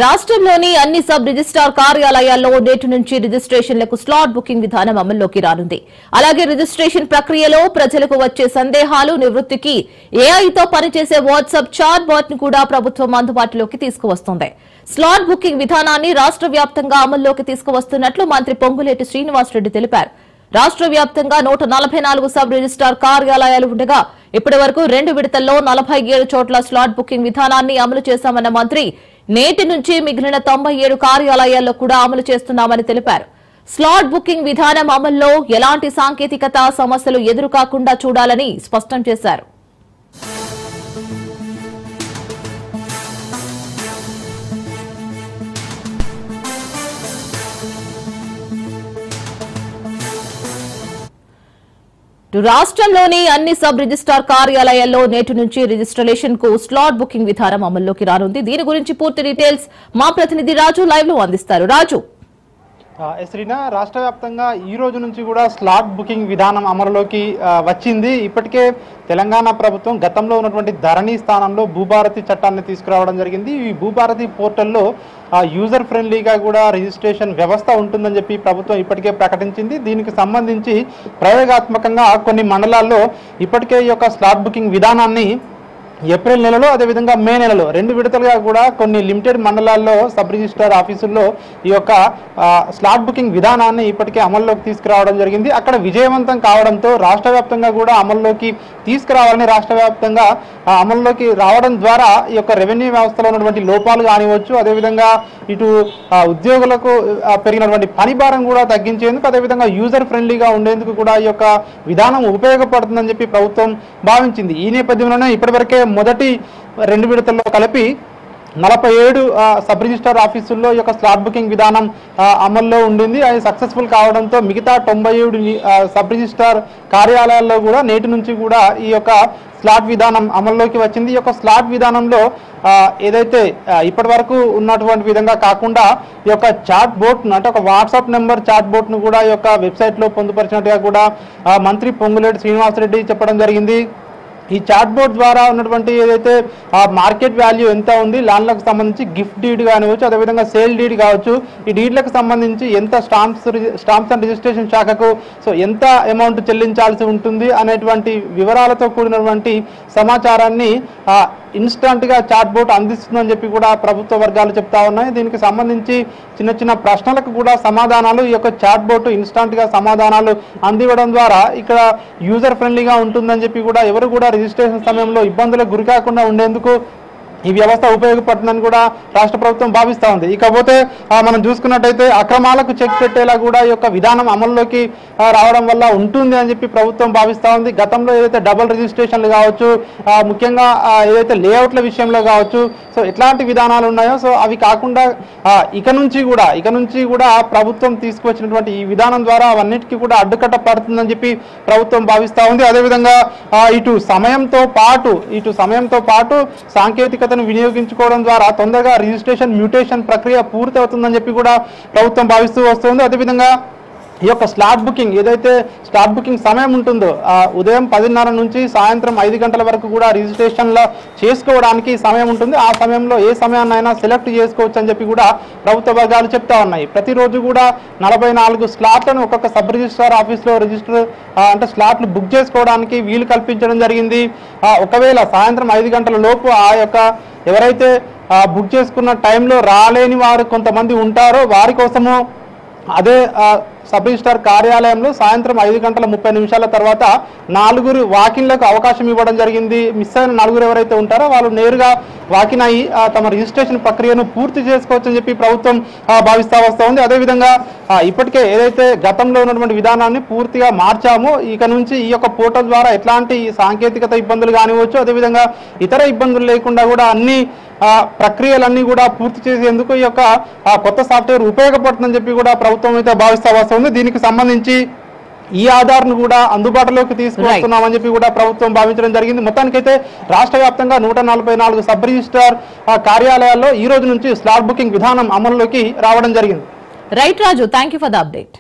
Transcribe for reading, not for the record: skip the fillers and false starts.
రాష్ట్రంలోని అన్ని sub registrar కార్యాలయాల్లో నేటి నుంచి రిజిస్ట్రేషన్లకు స్లాట్ బుకింగ్ విధానం అమల్లోకి రానుంది. అలాగే రిజిస్ట్రేషన్ ప్రక్రియలో ప్రజలకు వచ్చే సందేహాలు నివృత్తికి ఏఐతో పనిచేసే వాట్సాప్ చాట్ బాట్ ను కూడా ప్రభుత్వం అందుబాటులోకి తీసుకువస్తోంది. స్లాట్ బుకింగ్ విధానాన్ని రాష్ట్ర వ్యాప్తంగా అమల్లోకి తీసుకువస్తున్నట్లు మంత్రి పొంగులేటి శ్రీనివాసరెడ్డి తెలిపారు. రాష్ట్ర వ్యాప్తంగా 144 సబ్ రిజిస్ట్రార్ కార్యాలయాలు ఉండగా ఇప్పటి వరకు 2 విడతల్లో 47 చోట్ల స్లాట్ బుకింగ్ విధానాన్ని అమలు చేశామన్న మంత్రి నేటి నుంచి మిగిలిన 97 కార్యాలయాల్లో కూడా అమలు చేస్తున్నామని తెలిపారు. స్లాట్ బుకింగ్ విధానం అమల్లో ఎలాంటి సాంకేతికత సమస్యలు ఎదురుకాకుండా చూడాలని స్పష్టం చేశారు. రాష్ట్రంలోని అన్ని సబ్ రిజిస్ట్రార్ కార్యాలయాల్లో నేటి నుంచి రిజిస్ట్రేషన్ కు స్లాట్ బుకింగ్ విధానం అమల్లోకి రానుంది. దీని గురించి పూర్తి డీటెయిల్స్ మా ప్రతినిధి రాజు లైవ్ లో అందిస్తారు. రాజు, శ్రీనా, రాష్ట్ర వ్యాప్తంగా ఈ రోజు నుంచి కూడా స్లాట్ బుకింగ్ విధానం అమలులోకి వచ్చింది. ఇప్పటికే తెలంగాణ ప్రభుత్వం గతంలో ఉన్నటువంటి ధరణి స్థానంలో భూభారతి చట్టాన్ని తీసుకురావడం జరిగింది. ఈ భూభారతి పోర్టల్లో యూజర్ ఫ్రెండ్లీగా కూడా రిజిస్ట్రేషన్ వ్యవస్థ ఉంటుందని చెప్పి ప్రభుత్వం ఇప్పటికే ప్రకటించింది. దీనికి సంబంధించి ప్రయోగాత్మకంగా కొన్ని మండలాల్లో ఇప్పటికే ఈ యొక్క స్లాట్ బుకింగ్ విధానాన్ని ఏప్రిల్ నెలలో అదేవిధంగా మే నెలలో 2 విడతలుగా కూడా కొన్ని లిమిటెడ్ మండలాల్లో సబ్ రిజిస్ట్రార్ ఆఫీసుల్లో ఈ యొక్క స్లాట్ బుకింగ్ విధానాన్ని ఇప్పటికే అమల్లోకి తీసుకురావడం జరిగింది. అక్కడ విజయవంతం కావడంతో రాష్ట్ర వ్యాప్తంగా కూడా అమల్లోకి తీసుకురావాలని రాష్ట్ర వ్యాప్తంగా అమల్లోకి రావడం ద్వారా ఈ యొక్క రెవెన్యూ వ్యవస్థలో ఉన్నటువంటి లోపాలు కానివచ్చు, అదేవిధంగా ఇటు ఉద్యోగులకు పెరిగినటువంటి పని భారం కూడా తగ్గించేందుకు, అదేవిధంగా యూజర్ ఫ్రెండ్లీగా ఉండేందుకు కూడా ఈ యొక్క విధానం ఉపయోగపడుతుందని చెప్పి ప్రభుత్వం భావించింది. ఈ నేపథ్యంలోనే ఇప్పటివరకే మొదటి 2 విడతల్లో కలిపి 47 సబ్ రిజిస్ట్రార్ ఆఫీసుల్లో ఈ యొక్క స్లాట్ బుకింగ్ విధానం అమల్లో ఉండింది. అది సక్సెస్ఫుల్ కావడంతో మిగతా 97 సబ్ రిజిస్ట్రార్ కార్యాలయాల్లో కూడా నేటి నుంచి కూడా ఈ యొక్క స్లాట్ విధానం అమల్లోకి వచ్చింది. ఈ యొక్క స్లాట్ విధానంలో ఏదైతే ఇప్పటి వరకు ఉన్నటువంటి విధంగా కాకుండా ఈ యొక్క చాట్ బోట్ను, అంటే ఒక వాట్సాప్ నెంబర్ చాట్ బోట్ను కూడా ఈ యొక్క వెబ్సైట్లో పొందుపరిచినట్టుగా కూడా మంత్రి పొంగులేటి శ్రీనివాసరెడ్డి చెప్పడం జరిగింది. ఈ చాట్ బోర్డ్ ద్వారా ఉన్నటువంటి ఏదైతే మార్కెట్ వాల్యూ ఎంత ఉంది, ల్యాండ్లకు సంబంధించి గిఫ్ట్ డీడ్ కానివచ్చు, అదేవిధంగా సేల్ డీడ్ కావచ్చు, ఈ డీడ్లకు సంబంధించి ఎంత స్టాంప్స్ అండ్ రిజిస్ట్రేషన్ శాఖకు ఎంత అమౌంట్ చెల్లించాల్సి ఉంటుంది అనేటువంటి వివరాలతో కూడినటువంటి సమాచారాన్ని ఇన్స్టంట్గా చాట్ బోట్ అందిస్తుందని చెప్పి కూడా ప్రభుత్వ వర్గాలు చెప్తా ఉన్నాయి. దీనికి సంబంధించి చిన్న చిన్న ప్రశ్నలకు కూడా సమాధానాలు ఈ యొక్క చాట్ బోట్ ఇన్స్టంట్గా సమాధానాలు అందివ్వడం ద్వారా ఇక్కడ యూజర్ ఫ్రెండ్లీగా ఉంటుందని చెప్పి కూడా ఎవరు కూడా రిజిస్ట్రేషన్ సమయంలో ఇబ్బందులకు గురికాకుండా ఉండేందుకు ఈ వ్యవస్థ ఉపయోగపడుతుందని కూడా రాష్ట్ర ప్రభుత్వం భావిస్తూ ఉంది. ఇకపోతే మనం చూసుకున్నట్టయితే అక్రమాలకు చెక్ పెట్టేలా కూడా ఈ యొక్క విధానం అమల్లోకి రావడం వల్ల ఉంటుంది అని చెప్పి ప్రభుత్వం భావిస్తూ ఉంది. గతంలో ఏదైతే డబుల్ రిజిస్ట్రేషన్లు కావచ్చు, ముఖ్యంగా ఏదైతే లేఅవుట్ల విషయంలో కావచ్చు, ఎట్లాంటి విధానాలు ఉన్నాయో అవి కాకుండా ఇక నుంచి కూడా ప్రభుత్వం తీసుకువచ్చినటువంటి ఈ విధానం ద్వారా అవన్నిటికీ కూడా అడ్డుకట్ట పడుతుందని చెప్పి ప్రభుత్వం భావిస్తూ ఉంది. అదేవిధంగా ఇటు సమయంతో పాటు సాంకేతికతను వినియోగించుకోవడం ద్వారా తొందరగా రిజిస్ట్రేషన్ మ్యూటేషన్ ప్రక్రియ పూర్తి అవుతుందని చెప్పి కూడా ప్రభుత్వం భావిస్తూ వస్తుంది. అదేవిధంగా ఈ యొక్క స్లాట్ బుకింగ్ ఏదైతే స్లాట్ బుకింగ్ సమయం ఉంటుందో ఉదయం 10:30 నుంచి సాయంత్రం 5 గంటల వరకు కూడా రిజిస్ట్రేషన్లో చేసుకోవడానికి సమయం ఉంటుంది. ఆ సమయంలో ఏ సమయాన్నైనా సెలెక్ట్ చేసుకోవచ్చు అని చెప్పి కూడా ప్రభుత్వ వర్గాలు చెప్తా ఉన్నాయి. ప్రతిరోజు కూడా 44 స్లాట్లను ఒక్కొక్క సబ్ రిజిస్ట్రార్ ఆఫీస్లో అంటే స్లాట్లు బుక్ చేసుకోవడానికి వీలు కల్పించడం జరిగింది. ఒకవేళ సాయంత్రం 5 గంటల లోపు ఆ యొక్క ఎవరైతే బుక్ చేసుకున్న టైంలో రాలేని వారు కొంతమంది ఉంటారో వారి కోసము అదే సబ్ రిజిస్ట్రార్ కార్యాలయంలో సాయంత్రం 5:30 తర్వాత 4 వాకిన్లకు అవకాశం ఇవ్వడం జరిగింది. మిస్ అయిన 4 ఎవరైతే ఉంటారో వాళ్ళు నేరుగా వాకిన్ అయ్యి తమ రిజిస్ట్రేషన్ ప్రక్రియను పూర్తి చేసుకోవచ్చని చెప్పి ప్రభుత్వం భావిస్తూ వస్తూ ఉంది. అదేవిధంగా ఇప్పటికే ఏదైతే గతంలో ఉన్నటువంటి విధానాన్ని పూర్తిగా మార్చామో ఇక నుంచి ఈ యొక్క పోర్టల్ ద్వారా ఎట్లాంటి సాంకేతికత ఇబ్బందులు కానివచ్చు, అదేవిధంగా ఇతర ఇబ్బందులు లేకుండా కూడా అన్ని ప్రక్రియలన్నీ కూడా పూర్తి చేసేందుకు ఈ యొక్క కొత్త సాఫ్ట్వేర్ ఉపయోగపడుతుందని చెప్పి కూడా ప్రభుత్వం అయితే భావిస్తూ వస్తుంది. దీనికి సంబంధించి ఈ ఆధార్ను కూడా అందుబాటులోకి తీసుకువస్తున్నామని చెప్పి కూడా ప్రభుత్వం భావించడం జరిగింది. మొత్తానికైతే రాష్ట్ర వ్యాప్తంగా 144 సబ్ రిజిస్ట్రార్ కార్యాలయాల్లో ఈ రోజు నుంచి స్లాట్ బుకింగ్ విధానం అమల్లోకి రావడం జరిగింది. Right Raju, thank you for the update.